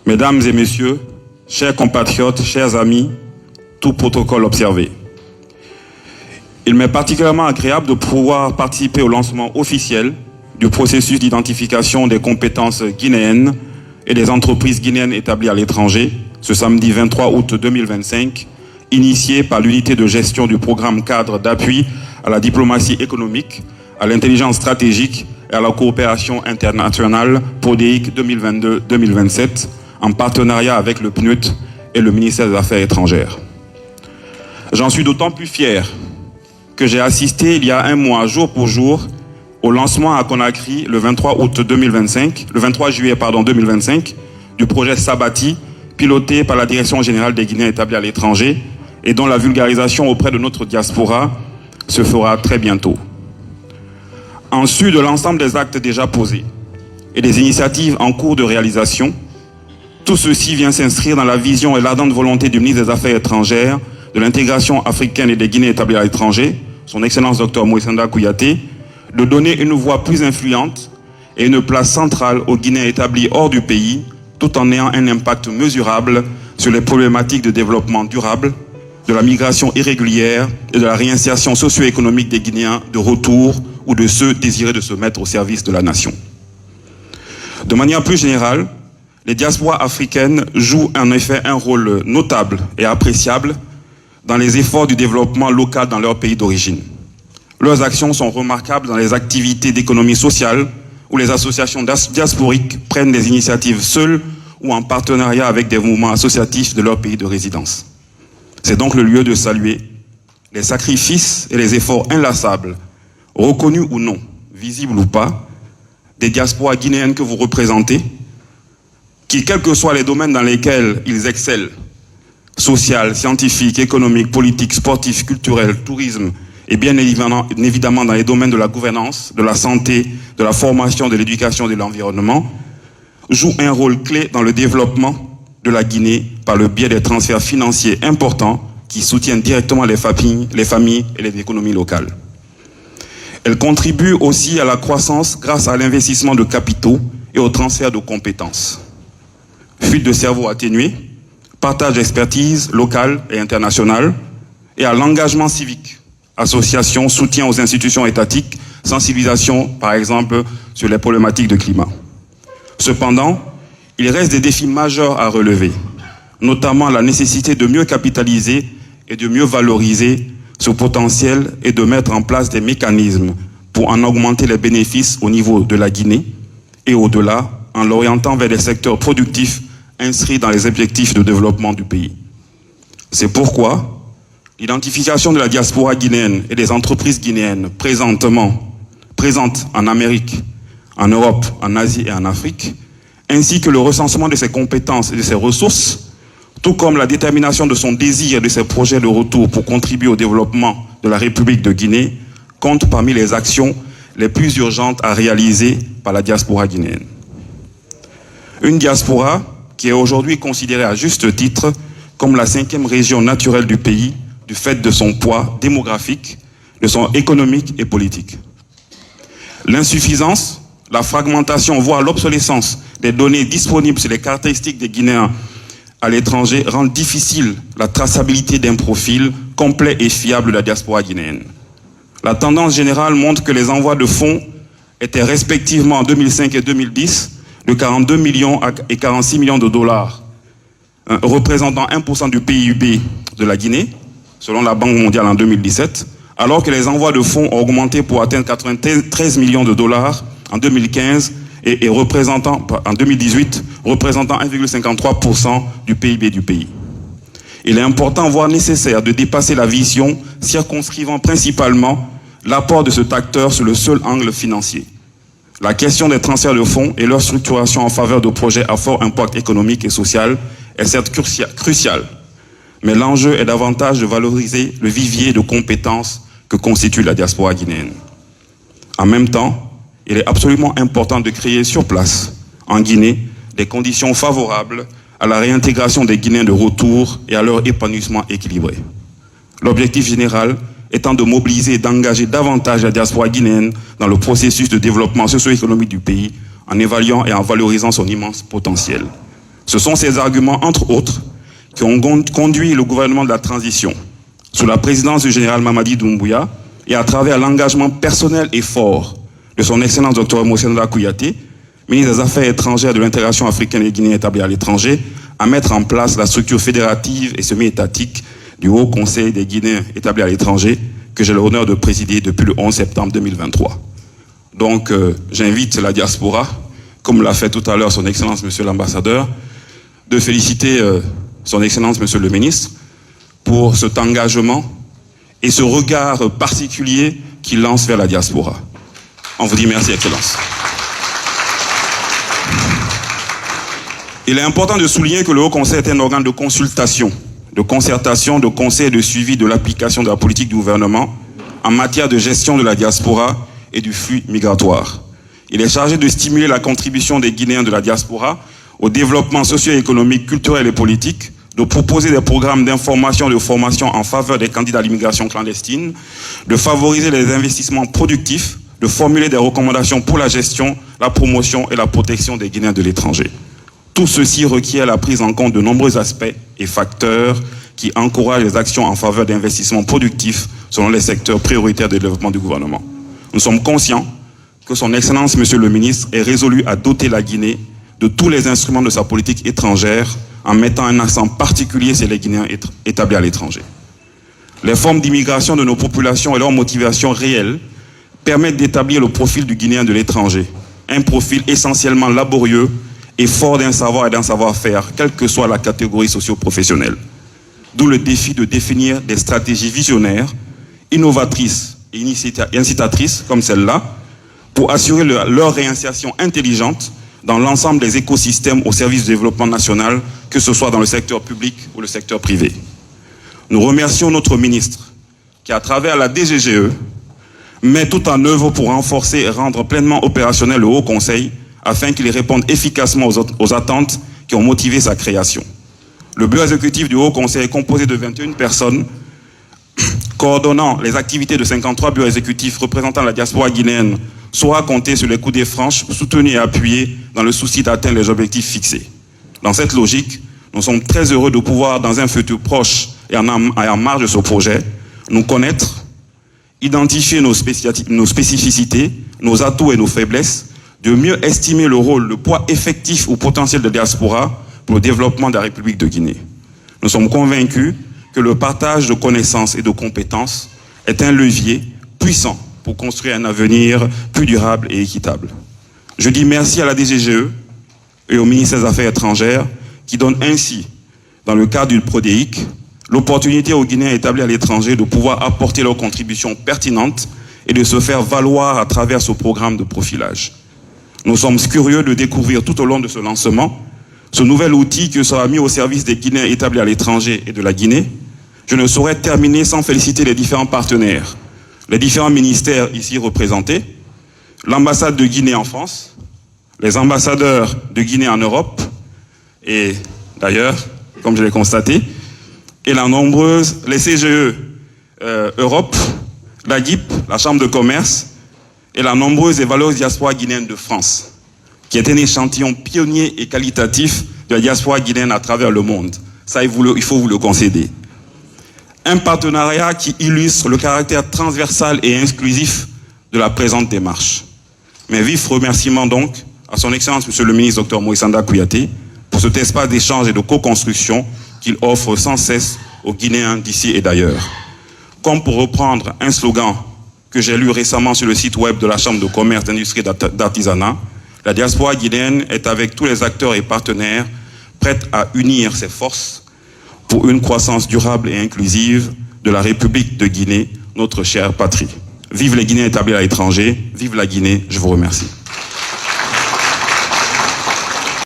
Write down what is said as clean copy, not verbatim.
Mesdames et messieurs, chers compatriotes, chers amis, tout protocole observé. Il m'est particulièrement agréable de pouvoir participer au lancement officiel du processus d'identification des compétences guinéennes et des entreprises guinéennes établies à l'étranger, ce samedi 23 août 2025, initié par l'unité de gestion du programme cadre d'appui à la diplomatie économique, à l'intelligence stratégique et à la coopération internationale PODEIC 2022-2027, en partenariat avec le PNUD et le ministère des Affaires étrangères. J'en suis d'autant plus fier que j'ai assisté il y a un mois, jour pour jour, au lancement à Conakry le 23 juillet 2025, du projet Sabati, piloté par la Direction générale des Guinéens établis à l'étranger et dont la vulgarisation auprès de notre diaspora se fera très bientôt. En sus de l'ensemble des actes déjà posés et des initiatives en cours de réalisation, tout ceci vient s'inscrire dans la vision et l'ardente volonté du ministre des Affaires étrangères, de l'intégration africaine et des Guinéens établis à l'étranger, son Excellence Dr Moïsenda Kouyaté, de donner une voix plus influente et une place centrale aux Guinéens établis hors du pays, tout en ayant un impact mesurable sur les problématiques de développement durable, de la migration irrégulière et de la réinsertion socio-économique des Guinéens de retour ou de ceux désirés de se mettre au service de la nation. De manière plus générale, les diasporas africaines jouent en effet un rôle notable et appréciable dans les efforts du développement local dans leur pays d'origine. Leurs actions sont remarquables dans les activités d'économie sociale où les associations diasporiques prennent des initiatives seules ou en partenariat avec des mouvements associatifs de leur pays de résidence. C'est donc le lieu de saluer les sacrifices et les efforts inlassables, reconnus ou non, visibles ou pas, des diasporas guinéennes que vous représentez, qui, quels que soient les domaines dans lesquels ils excellent, social, scientifique, économique, politique, sportif, culturel, tourisme, et bien évidemment dans les domaines de la gouvernance, de la santé, de la formation, de l'éducation et de l'environnement, jouent un rôle clé dans le développement de la Guinée par le biais des transferts financiers importants qui soutiennent directement les familles et les économies locales. Elles contribuent aussi à la croissance grâce à l'investissement de capitaux et au transfert de compétences. Fuite de cerveau atténuée, partage d'expertise locale et internationale et à l'engagement civique, association, soutien aux institutions étatiques, sensibilisation par exemple sur les problématiques de climat. Cependant, il reste des défis majeurs à relever, notamment la nécessité de mieux capitaliser et de mieux valoriser ce potentiel et de mettre en place des mécanismes pour en augmenter les bénéfices au niveau de la Guinée et au-delà, en l'orientant vers des secteurs productifs inscrits dans les objectifs de développement du pays. C'est pourquoi l'identification de la diaspora guinéenne et des entreprises guinéennes présentes en Amérique, en Europe, en Asie et en Afrique, ainsi que le recensement de ses compétences et de ses ressources, tout comme la détermination de son désir et de ses projets de retour pour contribuer au développement de la République de Guinée, comptent parmi les actions les plus urgentes à réaliser par la diaspora guinéenne. Une diaspora qui est aujourd'hui considérée à juste titre comme la 5e région naturelle du pays du fait de son poids démographique, de son économique et politique. L'insuffisance, la fragmentation, voire l'obsolescence des données disponibles sur les caractéristiques des Guinéens à l'étranger rend difficile la traçabilité d'un profil complet et fiable de la diaspora guinéenne. La tendance générale montre que les envois de fonds étaient respectivement en 2005 et 2010 de 42 millions et 46 millions de dollars, représentant 1% du PIB de la Guinée, selon la Banque mondiale en 2017, alors que les envois de fonds ont augmenté pour atteindre 93 millions de dollars en 2015 et représentant, en 2018, représentant 1,53% du PIB du pays. Il est important, voire nécessaire, de dépasser la vision circonscrivant principalement l'apport de cet acteur sur le seul angle financier. La question des transferts de fonds et leur structuration en faveur de projets à fort impact économique et social est certes cruciale, mais l'enjeu est davantage de valoriser le vivier de compétences que constitue la diaspora guinéenne. En même temps, il est absolument important de créer sur place, en Guinée, des conditions favorables à la réintégration des Guinéens de retour et à leur épanouissement équilibré. L'objectif général étant de mobiliser et d'engager davantage la diaspora guinéenne dans le processus de développement socio-économique du pays en évaluant et en valorisant son immense potentiel. Ce sont ces arguments, entre autres, qui ont conduit le gouvernement de la transition, sous la présidence du général Mamadi Doumbouya, et à travers l'engagement personnel et fort de son Excellence Dr Moïse-Nda Kouyaté, ministre des Affaires étrangères et de l'intégration africaine et guinéenne établie à l'étranger, à mettre en place la structure fédérative et semi-étatique du Haut Conseil des Guinéens établis à l'étranger, que j'ai l'honneur de présider depuis le 11 septembre 2023. Donc, j'invite la diaspora, comme l'a fait tout à l'heure son Excellence Monsieur l'Ambassadeur, de féliciter son Excellence Monsieur le Ministre pour cet engagement et ce regard particulier qu'il lance vers la diaspora. On vous dit merci, Excellence. Il est important de souligner que le Haut Conseil est un organe de consultation, de concertation, de conseil et de suivi de l'application de la politique du gouvernement en matière de gestion de la diaspora et du flux migratoire. Il est chargé de stimuler la contribution des Guinéens de la diaspora au développement socio-économique, culturel et politique, de proposer des programmes d'information et de formation en faveur des candidats à l'immigration clandestine, de favoriser les investissements productifs, de formuler des recommandations pour la gestion, la promotion et la protection des Guinéens de l'étranger. Tout ceci requiert la prise en compte de nombreux aspects et facteurs qui encouragent les actions en faveur d'investissements productifs selon les secteurs prioritaires de développement du gouvernement. Nous sommes conscients que son Excellence, Monsieur le Ministre, est résolu à doter la Guinée de tous les instruments de sa politique étrangère en mettant un accent particulier sur les Guinéens établis à l'étranger. Les formes d'immigration de nos populations et leurs motivations réelles permettent d'établir le profil du Guinéen de l'étranger, un profil essentiellement laborieux et fort d'un savoir et d'un savoir-faire, quelle que soit la catégorie socio-professionnelle. D'où le défi de définir des stratégies visionnaires, innovatrices et incitatrices comme celle-là, pour assurer leur réinsertion intelligente dans l'ensemble des écosystèmes au service du développement national, que ce soit dans le secteur public ou le secteur privé. Nous remercions notre ministre qui, à travers la DGGE, met tout en œuvre pour renforcer et rendre pleinement opérationnel le Haut Conseil afin qu'il réponde efficacement aux attentes qui ont motivé sa création. Le bureau exécutif du Haut Conseil est composé de 21 personnes coordonnant les activités de 53 bureaux exécutifs représentant la diaspora guinéenne, soit compter sur les coudées franches, soutenus et appuyés dans le souci d'atteindre les objectifs fixés. Dans cette logique, nous sommes très heureux de pouvoir, dans un futur proche et en marge de ce projet, nous connaître, identifier nos spécificités, nos atouts et nos faiblesses, de mieux estimer le rôle, le poids effectif ou potentiel de diaspora pour le développement de la République de Guinée. Nous sommes convaincus que le partage de connaissances et de compétences est un levier puissant pour construire un avenir plus durable et équitable. Je dis merci à la DGGE et au ministère des Affaires étrangères qui donnent ainsi, dans le cadre du PRODEIC, l'opportunité aux Guinéens établis à l'étranger de pouvoir apporter leur contribution pertinente et de se faire valoir à travers ce programme de profilage. Nous sommes curieux de découvrir tout au long de ce lancement ce nouvel outil qui sera mis au service des Guinéens établis à l'étranger et de la Guinée. Je ne saurais terminer sans féliciter les différents partenaires, les différents ministères ici représentés, l'ambassade de Guinée en France, les ambassadeurs de Guinée en Europe, et d'ailleurs, comme je l'ai constaté, et les CGE Europe, la GIP, la Chambre de commerce, et la nombreuse et valeureuse diaspora guinéenne de France, qui est un échantillon pionnier et qualitatif de la diaspora guinéenne à travers le monde. Ça, il faut vous le concéder. Un partenariat qui illustre le caractère transversal et inclusif de la présente démarche. Mes vifs remerciements donc à son Excellence Monsieur le Ministre Dr Moïse-Nda Kouyaté pour cet espace d'échange et de co-construction qu'il offre sans cesse aux Guinéens d'ici et d'ailleurs. Comme pour reprendre un slogan que j'ai lu récemment sur le site web de la Chambre de commerce, d'industrie et d'artisanat, la diaspora guinéenne est avec tous les acteurs et partenaires prête à unir ses forces pour une croissance durable et inclusive de la République de Guinée, notre chère patrie. Vive les Guinéens établis à l'étranger, vive la Guinée, je vous remercie.